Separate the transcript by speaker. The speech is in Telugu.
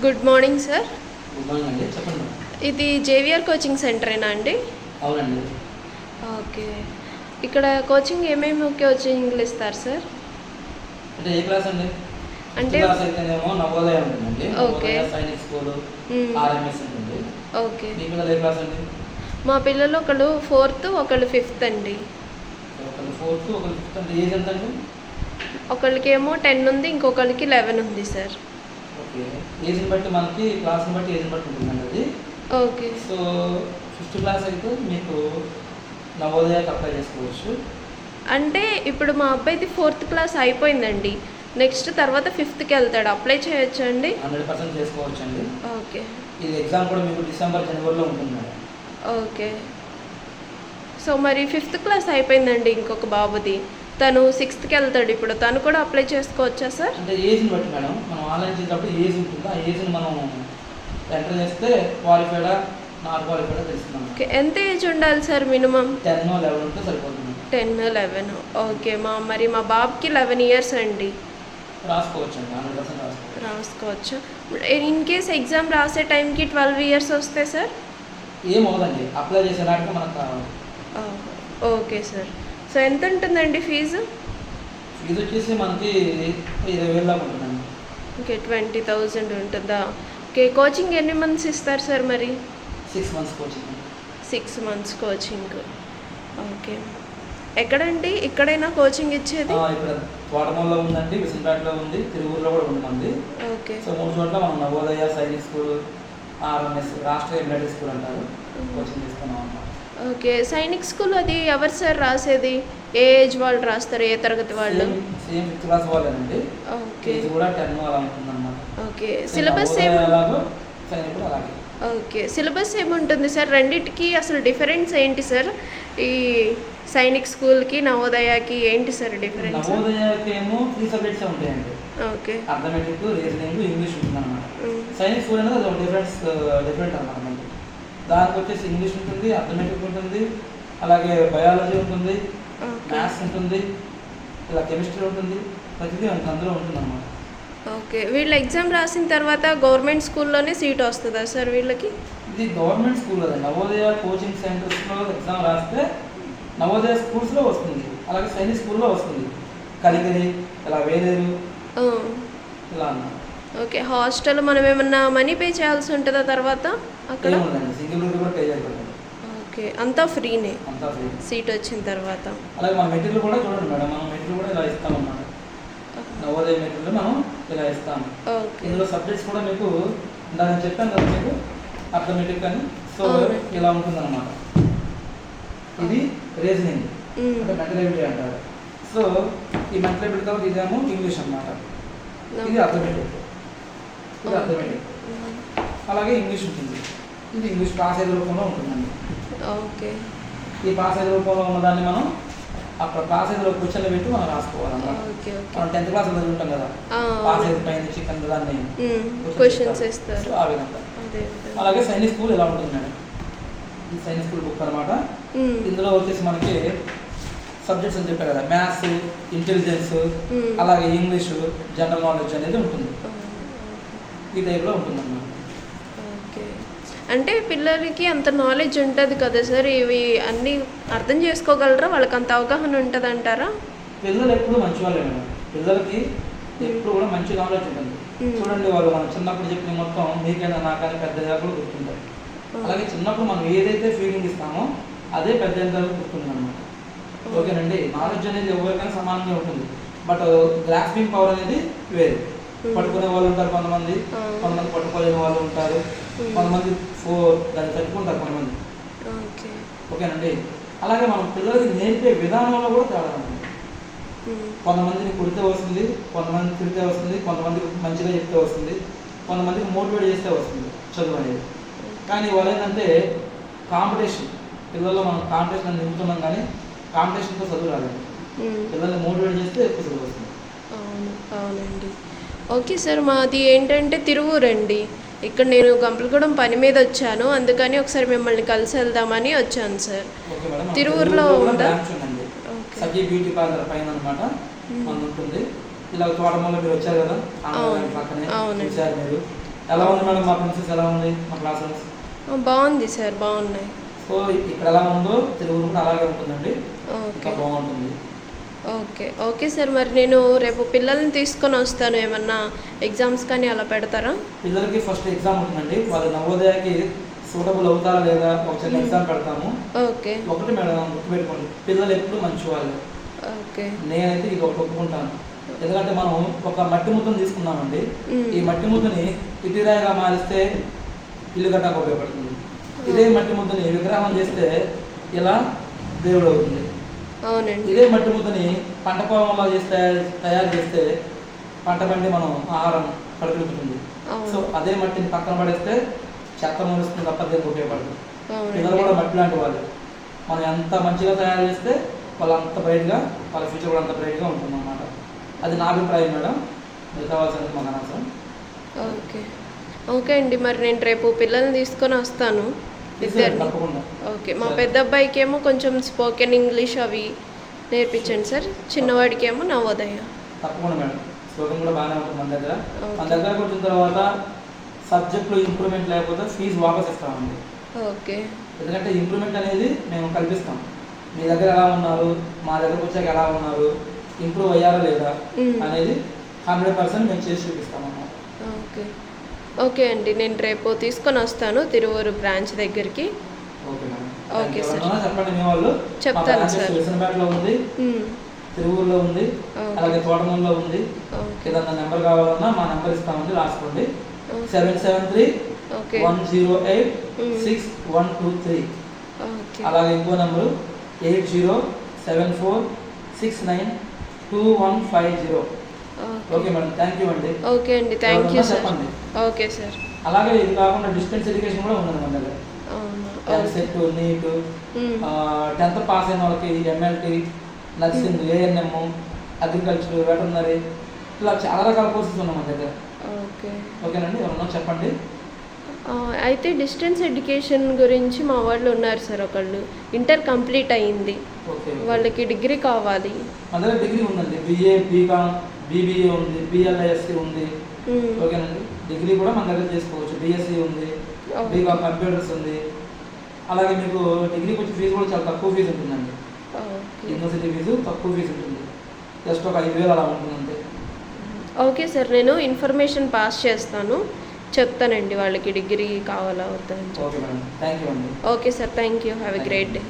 Speaker 1: Good morning sir.
Speaker 2: Good morning అండి, చెప్పండి.
Speaker 1: ఇది జేవిఆర్ కోచింగ్ సెంటరేనా అండి?
Speaker 2: అవునండి.
Speaker 1: ఓకే. ఇక్కడ కోచింగ్ ఏమేమి కోచింగ్లు ఇస్తారు సార్?
Speaker 2: అంటే ఏ క్లాస్ అండి?
Speaker 1: అంటే
Speaker 2: క్లాస్ అయితేనేమో నవోదయ ఉంటుందండి.
Speaker 1: Okay.
Speaker 2: Navodaya Sainik school, RMS ఉంటుంది.
Speaker 1: ఓకే.
Speaker 2: మీ పిల్లలు ఏ క్లాస్ అండి?
Speaker 1: మా పిల్లలు ఒకళ్ళు 4th, ఒకళ్ళు 5th అండి.
Speaker 2: ఒకళ్ళు 4th, ఒకళ్ళు 5th. అంటే ఏజ్ ఎంత అండి?
Speaker 1: ఒకళ్ళకేమో 10 ఉంది, ఇంకొకళ్ళకి 11 ఉంది సార్.
Speaker 2: ఓకే. ఏజ్ని బట్టి మనకి క్లాస్ని బట్టి ఏజ్ని బట్టి ఉంటుందండి అది.
Speaker 1: ఓకే.
Speaker 2: సో 5th క్లాస్ అయితే మీకు నవోదయకి అప్లై చేసుకోవచ్చు.
Speaker 1: అంటే ఇప్పుడు మా అబ్బాయిది 4th క్లాస్ అయిపోయిందండి. నెక్స్ట్ తర్వాత 5thకి వెళ్తాడు. అప్లై చేయొచ్చా అండి?
Speaker 2: 100% చేసుకోవచ్చు అండి.
Speaker 1: ఓకే.
Speaker 2: ఇది ఎగ్జామ్ కూడా మీకు డిసెంబర్, జనవరిలో ఉంటుంది మేడం.
Speaker 1: ఓకే. సో మరి 5th క్లాస్ అయిపోయిందండి ఇంకొక బాబుది. తను 6thకి వెళ్తాడు ఇప్పుడు. తను కూడా అప్లై చేసుకోవచ్చా సార్?
Speaker 2: అంటే ఏజ్ని బట్టి మేడం, మనం ఆన్లైన్ చేసేటప్పుడు ఏజ్ ఉంటుంది. ఆ ఏజ్ని మనం ఎంటర్ చేస్తే క్వాలిఫైడా నాట్ క్వాలిఫైడా తెలుస్తున్నాం.
Speaker 1: ఓకే. ఎంత ఏజ్ ఉండాలి సార్ మినిమం?
Speaker 2: 10, 11 ఉంటే సరిపోతుంది.
Speaker 1: 10, 11. ఓకే. మరి మా బాబుకి 11 ఇయర్స్ అండి.
Speaker 2: రాసుకోవచ్చు అండి, 100% రాసుకోవచ్చు.
Speaker 1: రాసుకోవచ్చు. ఇన్ కేస్ ఎగ్జామ్ రాసే టైంకి 12 ఇయర్స్ వస్తే సార్?
Speaker 2: ఏం అవ్వదండి, అప్లై చేసేలాంటి మనకు కావాలి.
Speaker 1: Okay sir. సో ఎంత ఉంటుందండి ఫీజు?
Speaker 2: ఫీజు వచ్చేసి మనకి 20,000 దాకా ఉంటుందండి.
Speaker 1: ఓకే. 20,000 ఉంటుందా? ఓకే. కోచింగ్ ఎన్ని మంత్స్ ఇస్తారు సార్ మరి?
Speaker 2: 6 months coaching.
Speaker 1: 6 months coaching. Okay. ఎక్కడండి? ఇక్కడైనా కోచింగ్ ఇచ్చేది?
Speaker 2: ఇక్కడ తోటమూలలో ఉందండి, విసనపేటలో ఉంది, తిరువూరులో కూడా ఉంటుంది.
Speaker 1: ఓకే.
Speaker 2: సో 3 చోట్ల మనం Navodaya Sainik school, RMS Rashtriya military school అంటారు, కోచింగ్ తీసుకున్నాం అన్నమాట.
Speaker 1: ఓకే. సైనిక్ స్కూల్ అది ఎవరు సార్ రాసేది? ఏ ఏజ్ వాళ్ళు రాస్తారు? ఏ తరగతి వాళ్ళు?
Speaker 2: సేమ్ 5th క్లాస్ వాళ్ళేనండి.
Speaker 1: ఓకే.
Speaker 2: ఇది కూడా 10 అలా ఉంటుంది అన్నమాట.
Speaker 1: ఓకే. సిలబస్
Speaker 2: సైనిక్ కూడా అలాగే.
Speaker 1: ఓకే. సిలబస్ ఏముంటుంది సార్? రెండిటికి అసలు డిఫరెన్స్ ఏంటి సార్? ఈ సైనిక్ స్కూల్కి నవోదయకి ఏంటి సార్ డిఫరెన్స్?
Speaker 2: నవోదయకి ఏమో 3 సబ్జెక్ట్స్ ఉంటాయండి.
Speaker 1: ఓకే.
Speaker 2: అర్థమెటిక్, రీజనింగ్, ఇంగ్లీష్ ఉంటుంది అనమాట. సైనిక్ స్కూల్ అనేది అది డిఫరెంట్ అనమాట. మనకి దానికి వచ్చేసి ఇంగ్లీష్ ఉంటుంది, అర్థమెటిక్ ఉంటుంది, అలాగే బయాలజీ ఉంటుంది, మ్యాథ్స్ ఉంటుంది, ఇలా కెమిస్ట్రీ ఉంటుంది, ప్రతిదీ అందులో ఉంటుంది అనమాట.
Speaker 1: ఓకే. వీళ్ళు ఎగ్జామ్ రాసిన తర్వాత గవర్నమెంట్ స్కూల్లోనే సీట్ వస్తుందా సార్ వీళ్ళకి?
Speaker 2: ఇది గవర్నమెంట్ స్కూల్ కదా, నవోదయ కోచింగ్ సెంటర్స్లో ఎగ్జామ్ రాస్తే నవోదయ స్కూల్స్లో వస్తుంది, అలాగే సైనిక్ స్కూల్లో వస్తుంది. కలిగిరి, ఇలా వేలేరు, ఇలా అన్నమాట.
Speaker 1: ఓకే. హాస్టల్ మనం ఏమన్నా మనీ పే చేయాల్సి ఉంటుందా తర్వాత అక్కడ?
Speaker 2: సింగిల్ రూపీ కూడా పే చేయకూడదు.
Speaker 1: ఓకే. అంతా ఫ్రీనే?
Speaker 2: అంతా ఫ్రీ.
Speaker 1: సీట్ వచ్చిన తర్వాత.
Speaker 2: అలాగే మన మెటీరియల్ కూడా చూడండి మేడం, మనం మెటీరియల్ కూడా ఇలా ఇస్తాం అన్నమాట. నవోదయ మెటీరియల్ మనం ఇలా ఇస్తాము. ఇందులో సబ్జెక్ట్స్ కూడా మీకు ఇందాక చెప్పాను కదా మీకు, అర్థమెటిక్ అని. సో ఇలా ఉంటుందన్నమాట. ఇది రీజనింగ్ అంటే మెంటల్ ఎబిలిటీ అంటారు. సో ఈ మెంటల్ ఎబిలిటీ తర్వాత ఇదేమో ఇంగ్లీష్ అన్నమాట. ఇది అర్థమెటిక్, ఇది అర్థమెటిక్. అలాగే ఇంగ్లీష్ ఉంటుంది. ఇది ఇంగ్లీష్ పాసేజ్ రూపంలో ఉంటుందండి.
Speaker 1: ఓకే.
Speaker 2: ఈ పాసేజ్ రూపంలో ఉన్నదాన్ని మనం అక్కడ పాసేజ్లో క్వశ్చన్లు పెట్టి మనం రాసుకోవాలన్నమాట. మనం 10th క్లాస్ చదువుకుంటాం కదా, పాసేజ్ పైన చికెన్ దాన్ని
Speaker 1: క్వశ్చన్స్ ఇస్తారు.
Speaker 2: ఆ విధంగా. అలాగే సైనిక్ స్కూల్ ఇలా ఉంటుంది మేడం. ఈ సైనిక్ స్కూల్ బుక్ అనమాట. ఇందులో వచ్చేసి మనకి సబ్జెక్ట్స్ అని చెప్పారు కదా, మ్యాథ్స్, ఇంటెలిజెన్స్, అలాగే ఇంగ్లీషు, జనరల్ నాలెడ్జ్ అనేది ఉంటుంది. ఈ టైప్లో ఉంటుంది అన్నమాట.
Speaker 1: ఓకే. అంటే పిల్లలకి అంత నాలెడ్జ్ ఉంటుంది కదా సార్, ఇవి అన్నీ అర్థం చేసుకోగలరా? వాళ్ళకి అంత అవగాహన ఉంటుంది అంటారా?
Speaker 2: పిల్లలు ఎప్పుడు మంచి వాళ్ళే మేడం. పిల్లలకి ఎప్పుడు కూడా మంచి నాలెడ్జ్ ఉంటుంది. చూడండి, వాళ్ళు మనం చిన్నప్పుడు చెప్పిన మొత్తం మీకైనా నాకైనా పెద్దగా కూడా గుర్తుంటారు. అలాగే చిన్నప్పుడు మనం ఏదైతే ఫీలింగ్ ఇస్తామో అదే పెద్ద గుర్తుంది అనమాట. ఓకేనండి. నాలెడ్జ్ అనేది ఎవరికైనా సమానంగా ఉంటుంది, బట్ గ్రాస్పింగ్ పవర్ అనేది వేరు. పట్టుకునే వాళ్ళు ఉంటారు కొంతమంది, కొంతమంది పట్టుకోలేని వాళ్ళు ఉంటారు, కొంతమంది దాన్ని తట్టుకుంటారు కొంతమంది. ఓకేనండి. అలాగే మనం పిల్లలకి నేర్పే విధానంలో కూడా తేడా ఉంటుంది. కొంతమందిని కుడితే వస్తుంది, కొంతమంది తిరిగితే వస్తుంది, కొంతమందికి మంచిగా చెప్తే వస్తుంది, కొంతమందికి మోటివేట్ చేస్తే వస్తుంది చదువు అనేది. కానీ వాళ్ళు ఏంటంటే కాంపిటీషన్, పిల్లల్లో మనం కాంపిటీషన్ అని నింపుతున్నాం, కానీ కాంపిటీషన్తో చదువు రాలేదు. పిల్లల్ని మోటివేట్ చేస్తే ఎక్కువ చదువు వస్తుంది.
Speaker 1: అవునండి. Okay sir. మాది ఏంటంటే తిరువూరండి. ఇక్కడ నేను గంపలగూడెం పని మీద వచ్చాను, అందుకని ఒకసారి మిమ్మల్ని కలిసి వెళ్దామని వచ్చాను సార్. తిరువూరులో ఉందా?
Speaker 2: సఖీ బ్యూటీ పార్లర్ పైన అనమాట మన ఉంటుంది. ఇలా తోటమూలలో మీరు వచ్చారు కదా, పక్కనే చూసారు మీరు. ఎలా ఉంది మేడం మా ప్రిన్సెస్, ఎలా ఉంది మా క్లాస్ రూమ్స్?
Speaker 1: బాగుంది సార్, బాగున్నాయి.
Speaker 2: సో ఇక్కడ ఎలా ఉందో తిరువురు కూడా అలాగే ఉంటుందండి, ఇంకా
Speaker 1: ఓకే
Speaker 2: బాగుంటుంది.
Speaker 1: ఓకే ఓకే సార్, మరి నేను రేపు పిల్లల్ని తీసుకొని వస్తాను. ఏమన్నా ఎగ్జామ్స్ కానీ అలా పెడతారా?
Speaker 2: పిల్లలకి ఫస్ట్ ఎగ్జామ్ ఉంటుందండి, వాళ్ళు నవోదయకి సూటబుల్ అవుతారా లేదా ఒక చిన్న ఎగ్జామ్ పెడతాము.
Speaker 1: ఓకే
Speaker 2: ఒకటి మేడం గుర్తుపెట్టుకోండి, పిల్లలు ఎప్పుడు మంచి వాళ్ళు.
Speaker 1: ఓకే
Speaker 2: నేనైతే ఇది ఒకటి ఒప్పుకుంటాను. ఎందుకంటే మనం ఒక మట్టి ముద్దను తీసుకున్నామండి, ఈ మట్టి ముద్దని ఇటురాయిగా మారిస్తే ఇల్లు కట్టడానికి ఉపయోగపడుతుంది. ఇదే మట్టి ముద్దని విగ్రహం చేస్తే ఇలా దేవుడు అవుతుంది.
Speaker 1: అవునండి.
Speaker 2: ఇదే మట్టి ముద్దని పంట పొలంలో చేస్తే తయారు చేస్తే పంట పండి మనం ఆహారం కడుపుతుంది. సో అదే మట్టిని పక్కన పడేస్తే చెత్త మూలుస్తుంది తప్ప దేనికి ఉపయోగపడదు. పిల్లలు కూడా మట్టి లాంటి వాళ్ళు, మనం ఎంత మంచిగా తయారు చేస్తే వాళ్ళు అంత బ్రైట్గా, వాళ్ళ ఫ్యూచర్ కూడా అంత బ్రైట్గా ఉంటుంది అన్నమాట. అది నా అభిప్రాయం మేడం, మీరు కావాల్సినది మాకు అనవసరం.
Speaker 1: ఓకే ఓకే అండి, మరి నేను రేపు పిల్లల్ని తీసుకొని వస్తాను ఇద్దరిని.
Speaker 2: తప్పకుండా.
Speaker 1: ఓకే, మా పెద్ద అబ్బాయికి ఏమో కొంచెం స్పోకెన్ ఇంగ్లీష్ అవి నేర్పించండి సార్, చిన్నవాడికి ఏమో నవోదయ.
Speaker 2: తప్పకుండా మేడం, స్లోగన్ కూడా బాగానే ఉంటుంది మన దగ్గర. మన దగ్గరకు వచ్చిన తర్వాత సబ్జెక్టులో ఇంప్రూవ్మెంట్ లేకపోతే ఫీజు వాపస్ ఇస్తామండి.
Speaker 1: ఓకే,
Speaker 2: ఎందుకంటే ఇంప్రూవ్మెంట్ అనేది మేము కల్పిస్తాం. మీ దగ్గర ఎలా ఉన్నారు, మా దగ్గరకు వచ్చాక ఎలా ఉన్నారు, ఇంప్రూవ్ అయ్యారా లేదా అనేది 100% మేము చేసి చూపిస్తాం అన్నమాట.
Speaker 1: ఓకే ఓకే అండి, నేను రేపు తీసుకొని వస్తాను తిరువూరు బ్రాంచ్ దగ్గరికి.
Speaker 2: Okay madam.
Speaker 1: ఓకే సార్,
Speaker 2: చెప్పండి మీ వాళ్ళు.
Speaker 1: చెప్తాను సార్.
Speaker 2: విసనపేటలో ఉంది, తిరువూరులో ఉంది, అలాగే తోటమూరులో ఉంది. ఏదన్నా నెంబర్ కావాలన్నా మా నెంబర్ ఇస్తామండి, రాసుకోండి. 773-108-6123. అలాగే ఇంకో number 8074692150. Okay madam, thank you అండి.
Speaker 1: ఓకే అండి, థ్యాంక్ యూ సార్.
Speaker 2: చెప్పండి.
Speaker 1: Okay sir.
Speaker 2: అలాగే ఇది కాకుండా డిస్టెన్స్ ఎడ్యుకేషన్ కూడా ఉంది మన దగ్గర. సెట్, నీట్, 10th పాస్ అయిన వాళ్ళకి MLT, nursing, ANM, agriculture, veterinary, ఇలా చాలా రకాల కోర్సెస్ ఉన్నాయి మన దగ్గర.
Speaker 1: ఓకే
Speaker 2: ఓకేనండి, ఎవరన్నా చెప్పండి.
Speaker 1: అయితే డిస్టెన్స్ ఎడ్యుకేషన్ గురించి మా వాళ్ళు ఉన్నారు సార్, ఒకళ్ళు ఇంటర్ కంప్లీట్ అయ్యింది,
Speaker 2: ఓకే,
Speaker 1: వాళ్ళకి డిగ్రీ కావాలి.
Speaker 2: మన దగ్గర డిగ్రీ ఉందండి, బిఏ, బీకామ్, బీబీఏ ఉంది, బిఎల్ఐఎస్సీ ఉంది. ఓకేనండి, డిగ్రీ కూడా మన దగ్గర చేసుకోవచ్చు. బిఎస్సీ ఉంది, బీకామ్ కంప్యూటర్స్ ఉంది. అలాగే మీకు డిగ్రీకి వచ్చి ఫీజు కూడా చాలా తక్కువ ఫీజు ఉంటుందండి. యూనివర్సిటీ ఫీజు తక్కువ ఫీజు ఉంటుంది, జస్ట్ ఒక 5,000 అలా ఉంటుందండి.
Speaker 1: ఓకే సార్, నేను ఇన్ఫర్మేషన్ పాస్ చేస్తాను, చెప్తానండి వాళ్ళకి డిగ్రీ కావాలా వద్దా అని.
Speaker 2: ఓకే మేడం, థ్యాంక్ యూ అండి.
Speaker 1: Okay sir, thank you, have a great day.